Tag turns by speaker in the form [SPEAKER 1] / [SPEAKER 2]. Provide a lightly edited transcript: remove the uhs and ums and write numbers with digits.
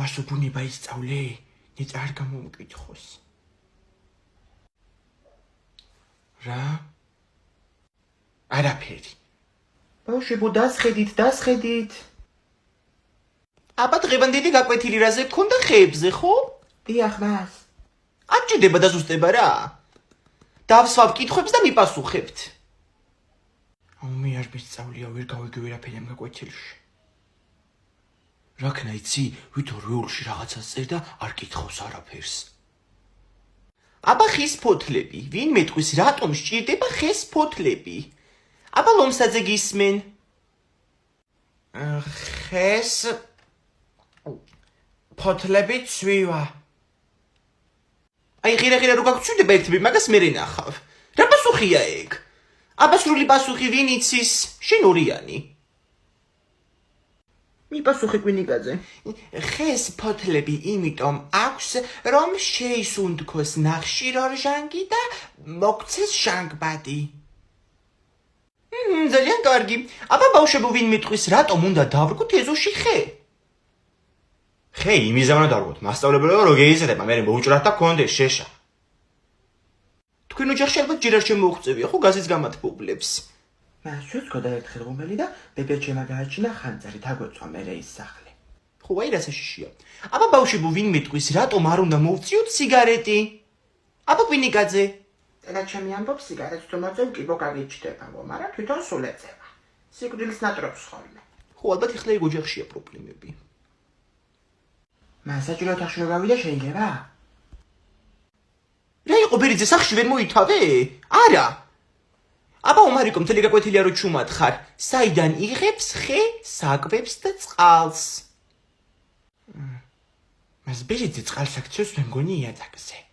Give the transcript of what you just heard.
[SPEAKER 1] ვაშო ბუნება ისწავლე, ნეწ არ გამომკითხოს. რა? არაფერი. ბავშვებო, დასხედით. აბა დღევანდელი გაკვეთილი რაზე გქონდა ხეებზე, ხო? დიახ, მას. არ ჭირდება დაზუსტება რა. დავსვავ კითხვებს და მიპასუხებთ. მე არ მისწავლია, ვერ გავიგე ვერაფერი ამ გაკვეთილში. რაკნა იცი, ვითომ რეულში რაღაცას წერდა და არ კითხავს არაფერს. აბა ხის ფოთლები, ვინ მეტყვის რატომ სჭირდება ხეს ფოთლები? აბა ლომსაძე გისმენ? ხეს ფოთლები ცვივა. აი ღირა რო გაგწვიდება ერთები, მაგას მე ნახავ. რა პასუხია ეგ? აბა სრული პასუხი ვინ იცის? შენ ორიანი. მიპასუხე კვინიკაძე. ხეს ფოთლები იმიტომ აქვს, რომ შეისუნთქოს ნახშირორჟანგი და მოგცეს ჟანგბადი. ძალიან კარგი. აბა ბავშვებო, ვინ მეტყვის რატომ უნდა დავრგოთ ეზოში ხე? ხე იმის ამან დავრგოთ, მასწავლებელო რო გეიზრდება, მე მოუჭრათ და გქონდეს შეშა. თქვენ ოჯახში ალბათ ჯერ არ შემოუღწევია, ხო გაზის გამათბობლებს. მას შეცქოდა ერთხელ ღუმელი და ბებერჩემა გააჩინა ხანძარი, დაგვეცვა მერე ის სახლი. ხო, აი რა საშიშია. აბა ბავშვებო, ვინ მეტყვის რატომ არ უნდა მოვწიოთ სიგარეტი? აბა კვინიკაძე. და ჩემი ამბობს სიგარეტს თუ მოწევ კიბო გაგიჩდება, მაგრამ თვითონ სულ ეწევა. სიკვდილის ნატრობს ხოლმე. ხო, ალბათ ეხლა ეგ ოჯახშია პრობლემები. მას საჭიროა თახში რომ გავიდა შეიძლება? რა იყო ბერიძე სახში ვერ მოითავე? არა. აბა ომარიკო მთელი გაკვეთილია რო ჩუმად ხარ, საიდან იღებს ხე საკვებს და წყალს? მას ბერიძე წყალს აქცევს, მე მგონი იატაკზე.